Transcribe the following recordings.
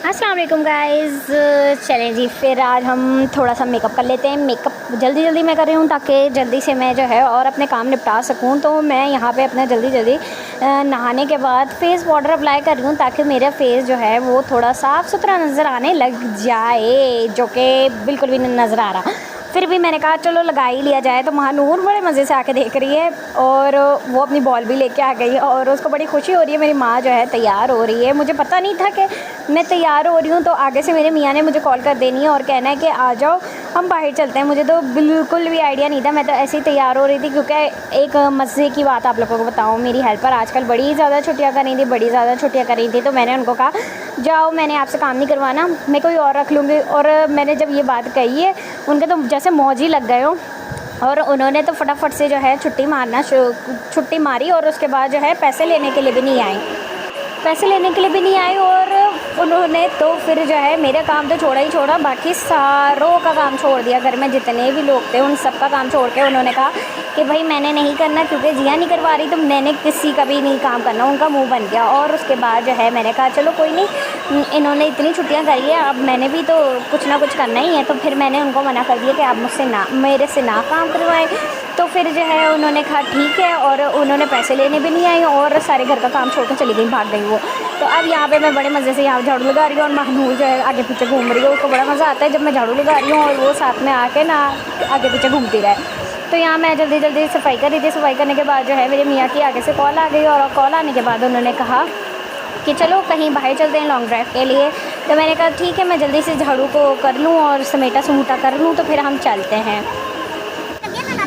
अस्सलाम वालेकुम गाइज़। चलें जी, फिर आज हम थोड़ा सा मेकअप कर लेते हैं। मेकअप जल्दी जल्दी मैं कर रही हूँ ताकि जल्दी से मैं जो है और अपने काम निपटा सकूँ। तो मैं यहाँ पे अपना जल्दी जल्दी नहाने के बाद फेस पाउडर अप्लाई कर रही हूँ ताकि मेरा फेस जो है वो थोड़ा साफ़ सुथरा नज़र आने लग जाए, जो कि बिल्कुल भी नहीं नज़र आ रहा। फिर भी मैंने कहा चलो लगा ही लिया जाए। तो महानूर बड़े मज़े से आके देख रही है और वो अपनी बॉल भी लेके आ गई और उसको बड़ी खुशी हो रही है। मेरी माँ जो है तैयार हो रही है। मुझे पता नहीं था कि मैं तैयार हो रही हूँ, तो आगे से मेरे मियाँ ने मुझे कॉल कर देनी है और कहना है कि आ जाओ हम बाहर चलते हैं। मुझे तो बिल्कुल भी आइडिया नहीं था, मैं तो ऐसे ही तैयार हो रही थी। क्योंकि एक मज़े की बात आप लोगों को बताऊँ, मेरी हेल्पर आजकल बड़ी ज़्यादा छुट्टियाँ कर रही थी, बड़ी ज़्यादा छुट्टियाँ कर रही थी। तो मैंने उनको कहा जाओ, मैंने आपसे काम नहीं करवाना, मैं कोई और रख लूँगी। और मैंने जब ये बात कही है, उनके तो जैसे मौज ही लग गए हो और उन्होंने तो फटाफट से जो है छुट्टी मारी और उसके बाद जो है पैसे लेने के लिए भी नहीं आई और उन्होंने तो फिर जो है मेरा काम तो छोड़ा ही छोड़ा, बाकी सारों का काम छोड़ दिया। घर में जितने भी लोग थे उन सब का काम छोड़ के उन्होंने कहा कि भाई मैंने नहीं करना, क्योंकि जिया नहीं करवा रही तो मैंने किसी का भी नहीं काम करना। उनका मुंह बन गया और उसके बाद जो है मैंने कहा चलो कोई नहीं, इन्होंने इतनी छुट्टियां करी है, अब मैंने भी तो कुछ ना कुछ करना ही है। तो फिर मैंने उनको मना कर दिया कि आप मेरे से ना काम करवाएं। तो फिर जो है उन्होंने कहा ठीक है और उन्होंने पैसे लेने भी नहीं आई और सारे घर का काम छोड़ कर चली गई, भाग गई वो। तो अब यहाँ पे मैं बड़े मज़े से यहाँ झाड़ू लगा रही हूँ और महनूर जो है आगे पीछे घूम रही है। उसको बड़ा मज़ा आता है जब मैं झाड़ू लगा रही हूँ और वो साथ में आके ना आगे पीछे घूमती रहे। तो यहाँ मैं जल्दी जल्दी सफाई कर रही थी। सफाई करने के बाद जो है मेरे मियाँ की आगे से कॉल आ गई और कॉल आने के बाद उन्होंने कहा कि चलो कहीं बाहर चलते हैं लॉन्ग ड्राइव के लिए। तो मैंने कहा ठीक है, मैं जल्दी से झाड़ू को कर लूँ और समेटा समूटा कर लूँ तो फिर हम चलते हैं।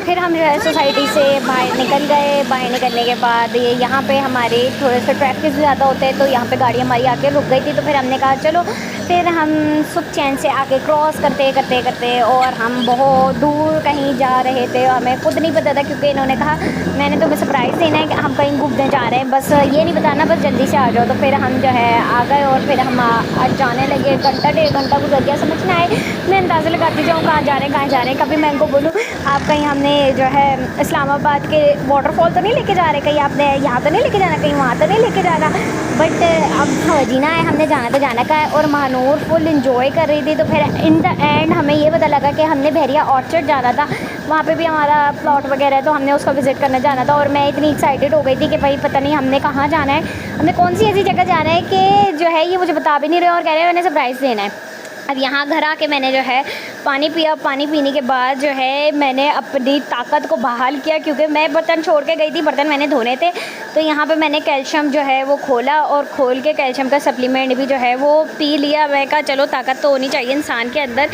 फिर हम जो है सोसाइटी से बाहर निकल गए। बाहर निकलने के बाद ये यहाँ पे हमारे थोड़े से ट्रैफिक ज़्यादा होते हैं, तो यहाँ पे गाड़ी हमारी आके रुक गई थी। तो फिर हमने कहा चलो, फिर हम सुख चैन से आके क्रॉस करते करते करते और हम बहुत दूर कहीं जा रहे थे। हमें खुद नहीं पता था क्योंकि इन्होंने कहा मैंने तुम्हें सरप्राइज़ देना है कि हम कहीं घूमने जा रहे हैं, बस ये नहीं बताना, बस जल्दी से आ जाओ। तो फिर हम जो है आ गए और फिर हम आज जाने लगे। घंटा डेढ़ घंटा गुजर गया, समझ में आए। मैं अंदाज़ा लगाती जाऊँ कहाँ जा रहे हैं। कभी मैं इनको बोलूँ आप कहीं हमने जो है इस्लामाबाद के वाटरफॉल तो नहीं लेके जा रहे, कहीं आपने यहाँ तो नहीं लेके जाना, कहीं वहाँ तो नहीं लेके जाना। बट अब जीना है, हमने जाना तो जाना का है। और महानूर फुल इंजॉय कर रही थी। तो फिर इन द एंड हमें ये पता लगा कि हमने बहरिया ऑर्चर्ड जाना था, वहाँ पे भी हमारा प्लॉट वगैरह है, तो हमने उसका विज़िट करने जाना था। और मैं इतनी एक्साइटेड हो गई थी कि भाई पता नहीं हमने कहाँ जाना है, हमें कौन सी ऐसी जगह जाना है कि जो है ये मुझे बता भी नहीं रहे और कह रहे हैं मैंने सरप्राइज़ देना है। अब यहाँ घर आके मैंने जो है पानी पिया। पानी पीने के बाद जो है मैंने अपनी ताकत को बहाल किया, क्योंकि मैं बर्तन छोड़ के गई थी, बर्तन मैंने धोने थे। तो यहाँ पे मैंने कैल्शियम जो है वो खोला और खोल के कैल्शियम का सप्लीमेंट भी जो है वो पी लिया। मैं कहा चलो ताकत तो होनी चाहिए इंसान के अंदर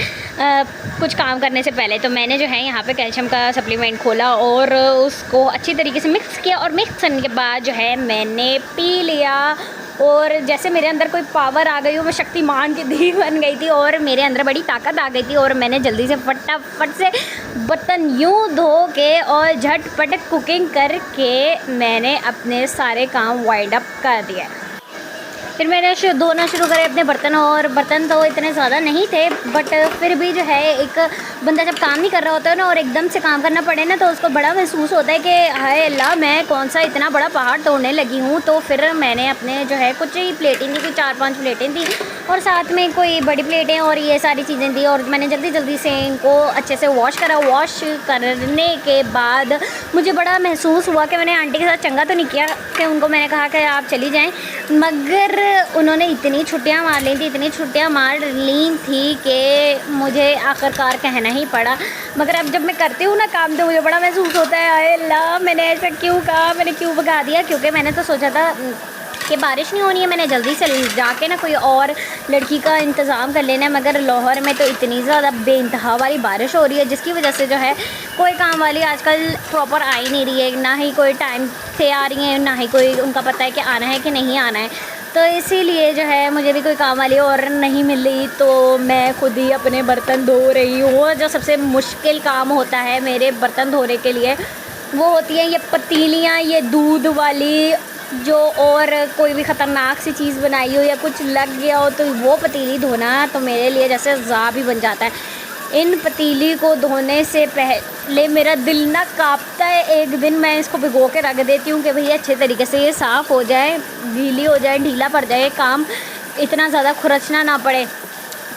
कुछ काम करने से पहले। तो मैंने जो है यहाँ पे कैल्शियम का सप्लीमेंट खोला और उसको अच्छी तरीके से मिक्स किया और मिक्स करने के बाद जो है मैंने पी लिया। और जैसे मेरे अंदर कोई पावर आ गई हो, मैं शक्तिमान की धी बन गई थी और मेरे अंदर बड़ी ताकत आ गई थी। और मैंने जल्दी से फटाफट से बर्तन यूँ धो के और झटपट कुकिंग करके मैंने अपने सारे काम वाइंड अप कर दिया। फिर मैंने धोना शुरू करे अपने बर्तन, और बर्तन तो इतने ज़्यादा नहीं थे, बट फिर भी जो है एक बंदा जब काम नहीं कर रहा होता है ना और एकदम से काम करना पड़े ना, तो उसको बड़ा महसूस होता है कि हाय अल्लाह मैं कौन सा इतना बड़ा पहाड़ तोड़ने लगी हूँ। तो फिर मैंने अपने जो है कुछ ही प्लेटें थी, कुछ 4-5 प्लेटें थी और साथ में कोई बड़ी प्लेटें और ये सारी चीज़ें थी। और मैंने जल्दी जल्दी से इनको अच्छे से वॉश करा। वॉश करने के बाद मुझे बड़ा महसूस हुआ कि मैंने आंटी के साथ चंगा तो नहीं किया, कि उनको मैंने कहा कि आप चली जाएँ, मगर उन्होंने इतनी छुट्टियां मार ली थी कि मुझे आखिरकार कहना ही पड़ा। मगर अब जब मैं करती हूँ ना काम, तो मुझे बड़ा महसूस होता है आए अल्लाह मैंने ऐसा क्यों कहा, मैंने क्यों भगा दिया। क्योंकि मैंने तो सोचा था कि बारिश नहीं होनी है, मैंने जल्दी से जाके ना कोई और लड़की का इंतज़ाम कर लेना है। मगर लाहौर में तो इतनी ज़्यादा बेइंतहा वाली बारिश हो रही है, जिसकी वजह से जो है कोई काम वाली आजकल प्रॉपर आ ही नहीं रही है, ना ही कोई टाइम से आ रही है, ना ही कोई उनका पता है कि आना है कि नहीं आना है। तो इसीलिए जो है मुझे भी कोई काम वाली और नहीं मिल रही, तो मैं खुद ही अपने बर्तन धो रही हूँ। जो सबसे मुश्किल काम होता है मेरे बर्तन धोने के लिए वो होती हैं ये पतीलियाँ, ये दूध वाली, जो और कोई भी ख़तरनाक सी चीज़ बनाई हो या कुछ लग गया हो तो वो पतीली धोना तो मेरे लिए जैसे अज़ाब ही बन जाता है। इन पतीली को धोने से पहले मेरा दिल ना कांपता है। एक दिन मैं इसको भिगो के रख देती हूँ कि भैया अच्छे तरीके से ये साफ़ हो जाए, गीली हो जाए, ढीला पड़ जाए काम, इतना ज़्यादा खुरचना ना पड़े,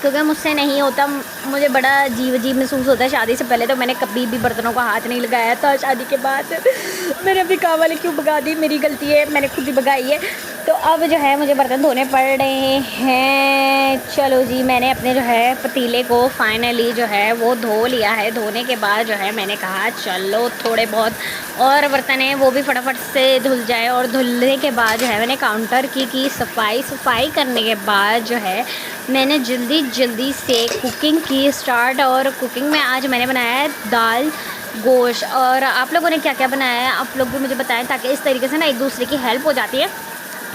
क्योंकि मुझसे नहीं होता। मुझे बड़ा अजीब अजीब महसूस होता है। शादी से पहले तो मैंने कभी भी बर्तनों को हाथ नहीं लगाया था। शादी के बाद मैंने अपनी काम वाले क्यों भगा दी, मेरी गलती है, मैंने खुद ही भगाई है। तो अब जो है मुझे बर्तन धोने पड़ रहे हैं। चलो जी, मैंने अपने जो है पतीले को फाइनली जो है वो धो लिया है। धोने के बाद जो है मैंने कहा चलो थोड़े बहुत और बर्तन हैं वो भी फटाफट से धुल जाए। और धुलने के बाद जो है मैंने काउंटर की सफाई करने के बाद जो है मैंने जल्दी से कुकिंग की स्टार्ट। और कुकिंग में आज मैंने बनाया है दाल गोश्त। और आप लोगों ने क्या क्या बनाया है आप लोग भी मुझे बताएं, ताकि इस तरीके से ना एक दूसरे की हेल्प हो जाती है,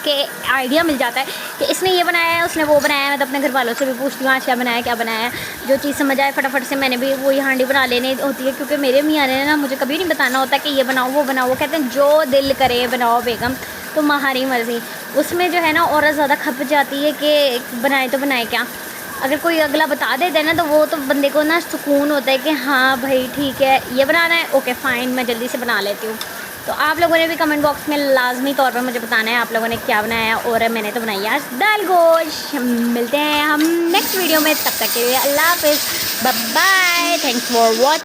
कि आइडिया मिल जाता है कि इसने ये बनाया है, उसने वो बनाया है। मैं तो अपने घर वालों से भी पूछती हूँ आज क्या बनाया है। जो चीज़ समझ आए फटाफट से मैंने भी वही हांडी बना लेनी होती है, क्योंकि मेरे मियाँ ने ना मुझे कभी नहीं बताना होता कि ये बनाओ वो बनाओ। वो कहते हैं जो दिल करे बनाओ बेगम, तुम्हारी मर्ज़ी। उसमें जो है ना और ज़्यादा खप जाती है कि बनाए तो बनाए क्या। अगर कोई अगला बता देता है ना तो वो तो बंदे को ना सुकून होता है कि हाँ भाई ठीक है ये बनाना है, ओके फ़ाइन मैं जल्दी से बना लेती हूँ। तो आप लोगों ने भी कमेंट बॉक्स में लाजमी तौर पर मुझे बताना है आप लोगों ने क्या बनाया है। और मैंने तो बनाई आज दाल गोश्त। मिलते हैं हम नेक्स्ट वीडियो में, तब तक के लिए अल्लाह हाफ़िज़, bye bye, thanks for watching.